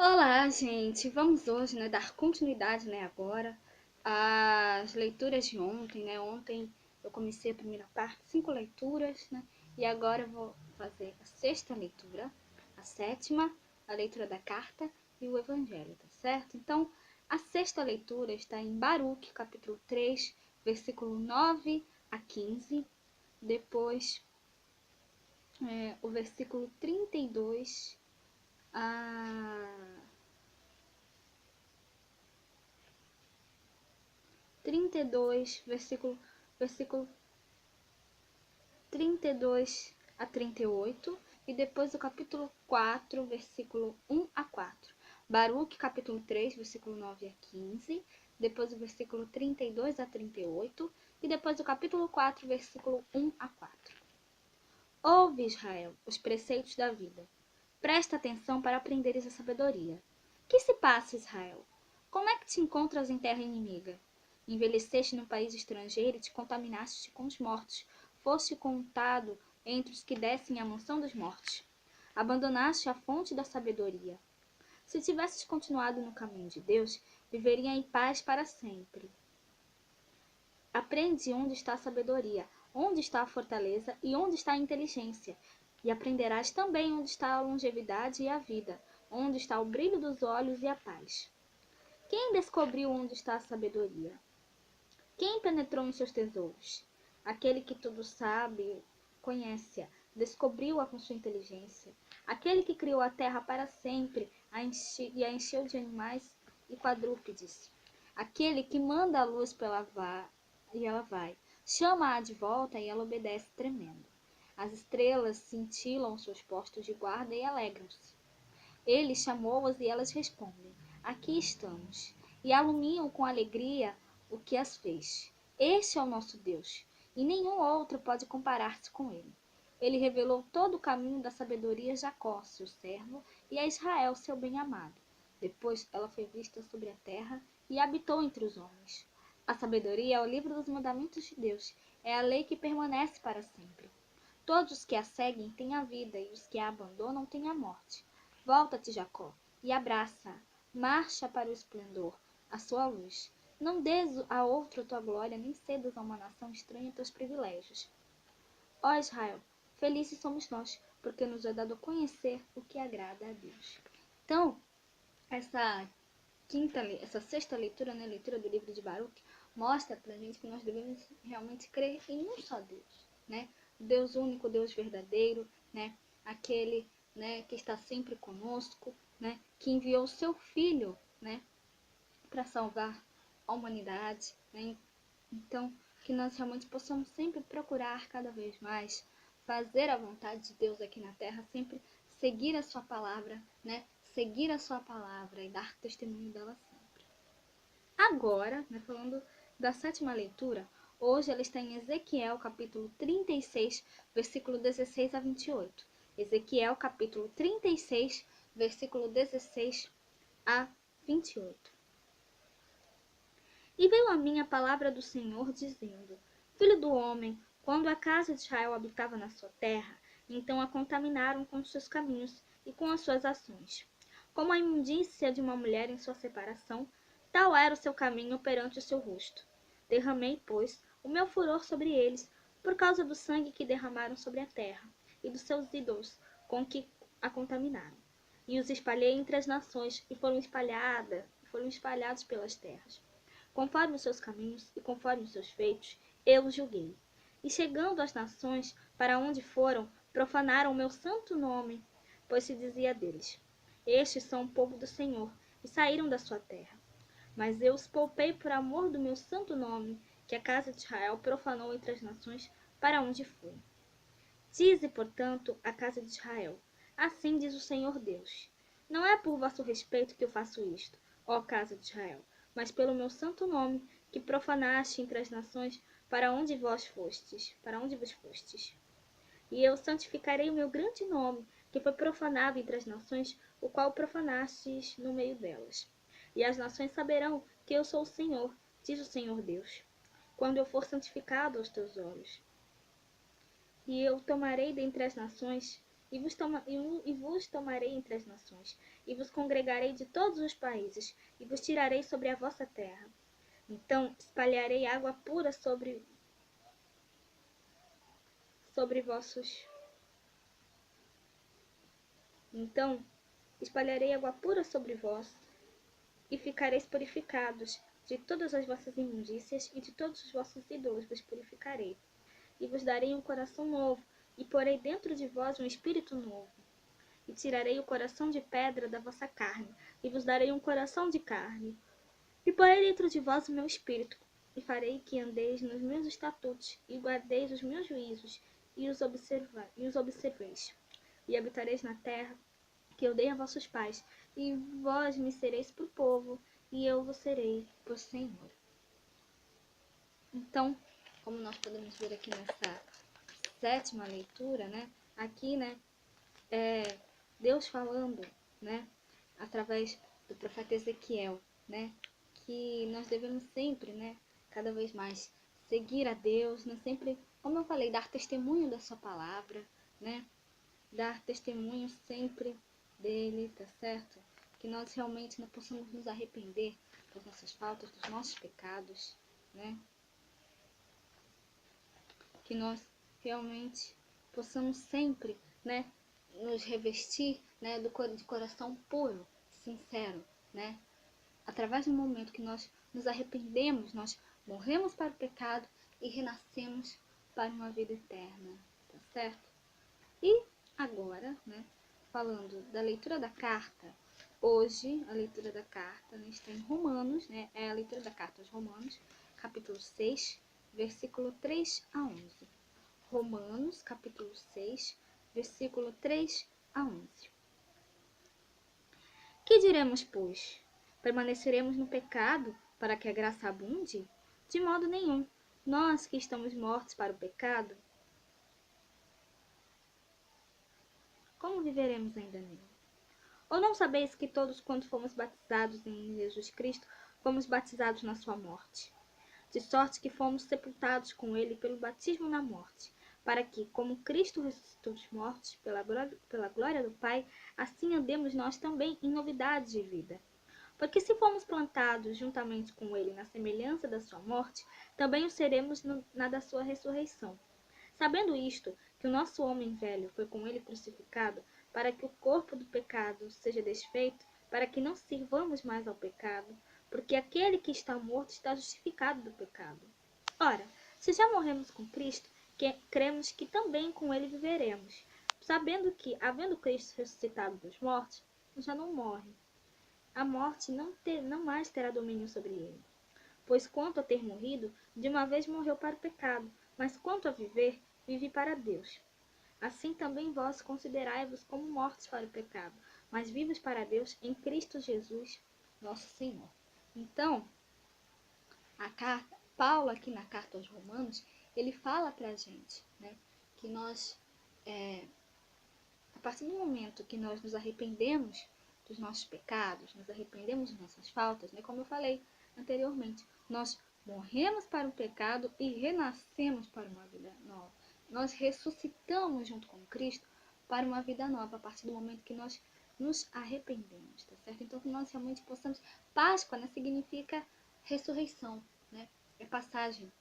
Olá, gente! Vamos hoje, dar continuidade, agora às leituras de ontem, Ontem eu comecei a primeira parte, 5 leituras, E agora eu vou fazer a sexta leitura, a sétima, a leitura da carta e o evangelho, tá certo? Então, a sexta leitura está em Baruque, capítulo 3, versículo 9 a 15. Depois, o versículo 32 a 32, versículo 32 a 38, e depois o capítulo 4, versículo 1 a 4. Baruque, capítulo 3, versículo 9 a 15, depois o versículo 32 a 38, e depois o capítulo 4, versículo 1 a 4. Ouve, Israel, os preceitos da vida. Presta atenção para aprenderes a sabedoria. Que se passa, Israel? Como é que te encontras em terra inimiga? Envelheceste num país estrangeiro e te contaminaste com os mortos. Foste contado entre os que descem à mansão dos mortos. Abandonaste a fonte da sabedoria. Se tivesses continuado no caminho de Deus, viveria em paz para sempre. Aprende onde está a sabedoria, onde está a fortaleza e onde está a inteligência. E aprenderás também onde está a longevidade e a vida, onde está o brilho dos olhos e a paz. Quem descobriu onde está a sabedoria? Quem penetrou em seus tesouros? Aquele que tudo sabe, conhece-a, descobriu-a com sua inteligência. Aquele que criou a terra para sempre e a encheu de animais e quadrúpedes. Aquele que manda a luz e ela vai. Chama-a de volta e ela obedece tremendo. As estrelas cintilam seus postos de guarda e alegram-se. Ele chamou-as e elas respondem: Aqui estamos. E alumiam com alegria o que as fez. Este é o nosso Deus, e nenhum outro pode comparar-se com ele. Ele revelou todo o caminho da sabedoria a Jacó, seu servo, e a Israel, seu bem-amado. Depois ela foi vista sobre a terra e habitou entre os homens. A sabedoria é o livro dos mandamentos de Deus, é a lei que permanece para sempre. Todos os que a seguem têm a vida, e os que a abandonam têm a morte. Volta-te, Jacó, e abraça. Marcha para o esplendor, a sua luz. Não dês a outro a tua glória, nem cedas a uma nação estranha teus privilégios. Ó Israel, felizes somos nós, porque nos é dado conhecer o que agrada a Deus. Então, essa sexta leitura, leitura do livro de Baruque, mostra pra gente que nós devemos realmente crer em um só Deus, Deus único, Deus verdadeiro, Aquele, que está sempre conosco, Que enviou o seu Filho, para salvar a humanidade, Então, que nós realmente possamos sempre procurar cada vez mais fazer a vontade de Deus aqui na terra, sempre seguir a sua palavra, Seguir a sua palavra e dar testemunho dela sempre. Agora, falando da sétima leitura, hoje ela está em Ezequiel, capítulo 36, versículo 16 a 28. Ezequiel, capítulo 36, versículo 16 a 28. E veio a mim a palavra do Senhor, dizendo: Filho do homem, quando a casa de Israel habitava na sua terra, então a contaminaram com os seus caminhos e com as suas ações. Como a imundícia de uma mulher em sua separação, tal era o seu caminho perante o seu rosto. Derramei, pois, o meu furor sobre eles, por causa do sangue que derramaram sobre a terra, e dos seus ídolos com que a contaminaram. E os espalhei entre as nações, e foram espalhados pelas terras. Conforme os seus caminhos e conforme os seus feitos, eu os julguei. E chegando às nações para onde foram, profanaram o meu santo nome, pois se dizia deles: Estes são o povo do Senhor, e saíram da sua terra. Mas eu os poupei por amor do meu santo nome, que a casa de Israel profanou entre as nações para onde foi. Dize, portanto, a casa de Israel: Assim diz o Senhor Deus: Não é por vosso respeito que eu faço isto, ó casa de Israel, mas pelo meu santo nome, que profanaste entre as nações para onde vos fostes. E eu santificarei o meu grande nome, que foi profanado entre as nações, o qual profanastes no meio delas. E as nações saberão que eu sou o Senhor, diz o Senhor Deus, quando eu for santificado aos teus olhos. E eu tomarei dentre as nações vos tomarei entre as nações, e vos congregarei de todos os países, e vos tirarei sobre a vossa terra. Então espalharei água pura sobre vossos. Então espalharei água pura sobre vós, e ficareis purificados. De todas as vossas imundícias e de todos os vossos ídolos vos purificarei. E vos darei um coração novo, e porei dentro de vós um espírito novo. E tirarei o coração de pedra da vossa carne, e vos darei um coração de carne. E porei dentro de vós o meu espírito, e farei que andeis nos meus estatutos, e guardeis os meus juízos, e os observeis. E habitareis na terra que eu dei a vossos pais, e vós me sereis por povo, e eu vos serei por Senhor. Então, como nós podemos ver aqui nessa sétima leitura, né? Aqui, né? Deus falando, né? Através do profeta Ezequiel, né? Que nós devemos sempre, né? Cada vez mais seguir a Deus, né? Sempre, como eu falei, dar testemunho da sua palavra, né? Dar testemunho sempre dele, tá certo? Que nós realmente não possamos nos arrepender das nossas faltas, dos nossos pecados, né? Que nós realmente possamos sempre, né, nos revestir, né, de coração puro, sincero, né? Através do momento que nós nos arrependemos, nós morremos para o pecado e renascemos para uma vida eterna, tá certo? E agora, né, falando da leitura da carta, hoje a leitura da carta, né, está em Romanos, né, é a leitura da carta aos Romanos, capítulo 6, versículo 3 a 11. Romanos, capítulo 6, versículo 3 a 11. Que diremos, pois? Permaneceremos no pecado para que a graça abunde? De modo nenhum. Nós que estamos mortos para o pecado, como viveremos ainda nele? Ou não sabeis que todos, quando fomos batizados em Jesus Cristo, fomos batizados na sua morte? De sorte que fomos sepultados com ele pelo batismo na morte, para que, como Cristo ressuscitou dos mortos pela glória do Pai, assim andemos nós também em novidade de vida. Porque se fomos plantados juntamente com ele na semelhança da sua morte, também o seremos na da sua ressurreição. Sabendo isto, que o nosso homem velho foi com ele crucificado, para que o corpo do pecado seja desfeito, para que não sirvamos mais ao pecado, porque aquele que está morto está justificado do pecado. Ora, se já morremos com Cristo, cremos que também com ele viveremos, sabendo que, havendo Cristo ressuscitado dos mortos, já não morre. A morte não mais terá domínio sobre ele. Pois quanto a ter morrido, de uma vez morreu para o pecado, mas quanto a viver, vive para Deus. Assim também vós considerai-vos como mortos para o pecado, mas vivos para Deus em Cristo Jesus, nosso Senhor. Então, Paulo aqui na carta aos Romanos, ele fala para a gente, né, que nós, a partir do momento que nós nos arrependemos dos nossos pecados, nos arrependemos das nossas faltas, né, como eu falei anteriormente, nós morremos para o pecado e renascemos para uma vida nova. Nós ressuscitamos junto com Cristo para uma vida nova, a partir do momento que nós nos arrependemos, tá certo? Então, que nós realmente possamos... Páscoa, né, significa ressurreição, né? É passagem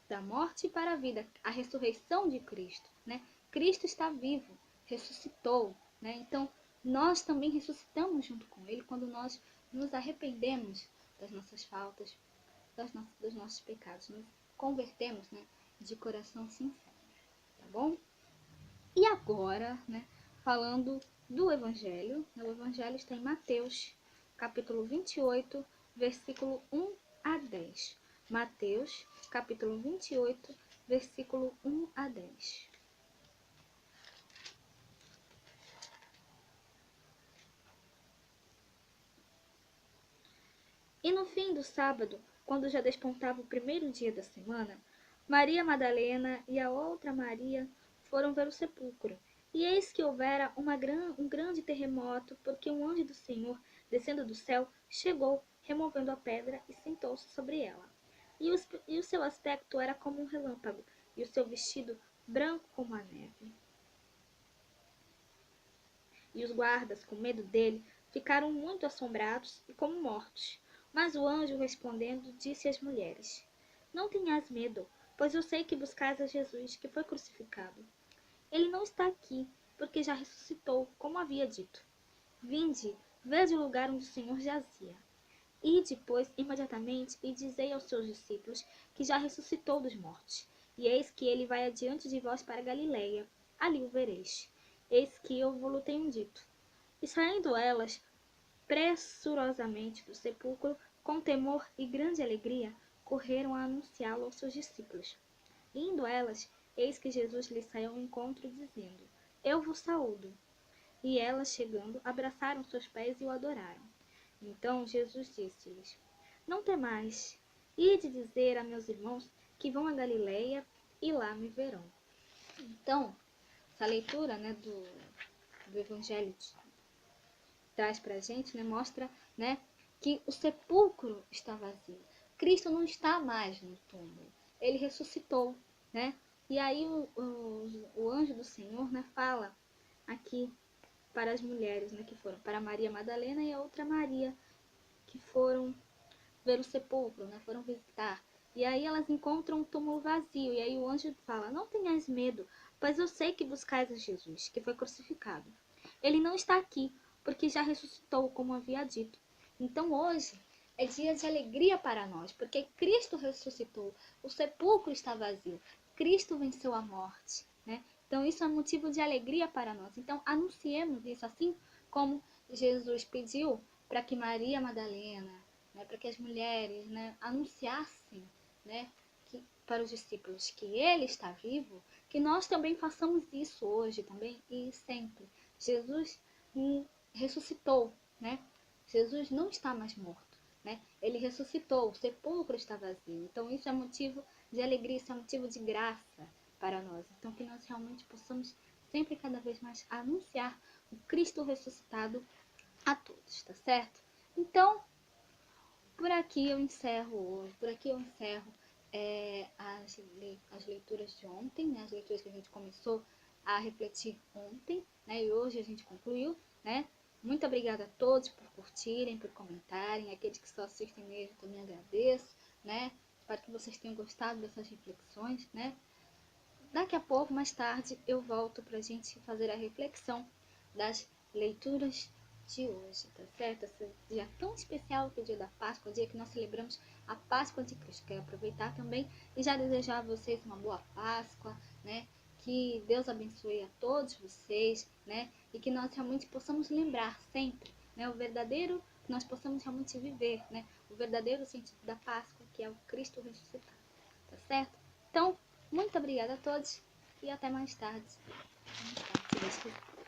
da morte para a vida, a ressurreição de Cristo, né? Cristo está vivo, ressuscitou, né? Então, nós também ressuscitamos junto com Ele quando nós nos arrependemos das nossas faltas, dos nossos pecados, nos convertemos, né, de coração sincero, tá bom? E agora, né, falando do Evangelho, o Evangelho está em Mateus, capítulo 28, versículo 1 a 10. Mateus, capítulo 28, versículo 1 a 10. E no fim do sábado, quando já despontava o primeiro dia da semana, Maria Madalena e a outra Maria foram ver o sepulcro. E eis que houvera um grande terremoto, porque um anjo do Senhor, descendo do céu, chegou, removendo a pedra, e sentou-se sobre ela. E o seu aspecto era como um relâmpago, e o seu vestido branco como a neve. e os guardas, com medo dele, ficaram muito assombrados e como mortos. Mas o anjo, respondendo, disse às mulheres: Não tenhas medo, pois eu sei que buscais a Jesus, que foi crucificado. Ele não está aqui, porque já ressuscitou, como havia dito. Vinde, vede o lugar onde o Senhor jazia. Ide, pois, imediatamente, e dizei aos seus discípulos que já ressuscitou dos mortos. E eis que ele vai adiante de vós para Galiléia. Ali o vereis. Eis que eu vos tenho dito. E saindo elas pressurosamente do sepulcro, com temor e grande alegria, correram a anunciá-lo aos seus discípulos. Indo elas, eis que Jesus lhes saiu ao encontro, dizendo: Eu vos saúdo. E elas, chegando, abraçaram seus pés e o adoraram. Então Jesus disse-lhes: Não temais, ide dizer a meus irmãos que vão a Galiléia e lá me verão. Então, essa leitura, né, do Evangelho traz para a gente, né, mostra, né, que o sepulcro está vazio. Cristo não está mais no túmulo. Ele ressuscitou, né? E aí o anjo do Senhor, né, fala aqui para as mulheres, né, que foram para Maria Madalena e a outra Maria, que foram ver o sepulcro, né, foram visitar. E aí elas encontram o túmulo vazio. E aí o anjo fala: Não tenhas medo, pois eu sei que buscais a Jesus, que foi crucificado. Ele não está aqui, porque já ressuscitou, como havia dito. Então hoje é dia de alegria para nós, porque Cristo ressuscitou, o sepulcro está vazio, Cristo venceu a morte, né? Então isso é motivo de alegria para nós. Então anunciemos isso, assim como Jesus pediu para que Maria Madalena, né, para que as mulheres, né, anunciassem, né, para os discípulos que ele está vivo, que nós também façamos isso hoje também e sempre. Jesus ressuscitou, né? Jesus não está mais morto, né? Ele ressuscitou, o sepulcro está vazio. Então isso é motivo de alegria, isso é motivo de graça para nós. Então que nós realmente possamos sempre cada vez mais anunciar o Cristo ressuscitado a todos, tá certo? Então, por aqui eu encerro hoje, por aqui eu encerro as leituras de ontem, né? As leituras que a gente começou a refletir ontem, né? E hoje a gente concluiu, né? Muito obrigada a todos por curtirem, por comentarem, aqueles que só assistem mesmo também agradeço, né? Espero que vocês tenham gostado dessas reflexões, né? Daqui a pouco, mais tarde, eu volto para a gente fazer a reflexão das leituras de hoje, tá certo? Esse dia tão especial que é o dia da Páscoa, o dia que nós celebramos a Páscoa de Cristo. Quero aproveitar também e já desejar a vocês uma boa Páscoa, né? Que Deus abençoe a todos vocês, né? E que nós realmente possamos lembrar sempre, né? O verdadeiro, que nós possamos realmente viver, né? O verdadeiro sentido da Páscoa, que é o Cristo ressuscitado, tá certo? Então, muito obrigada a todos e até mais tarde. Se Deus quiser.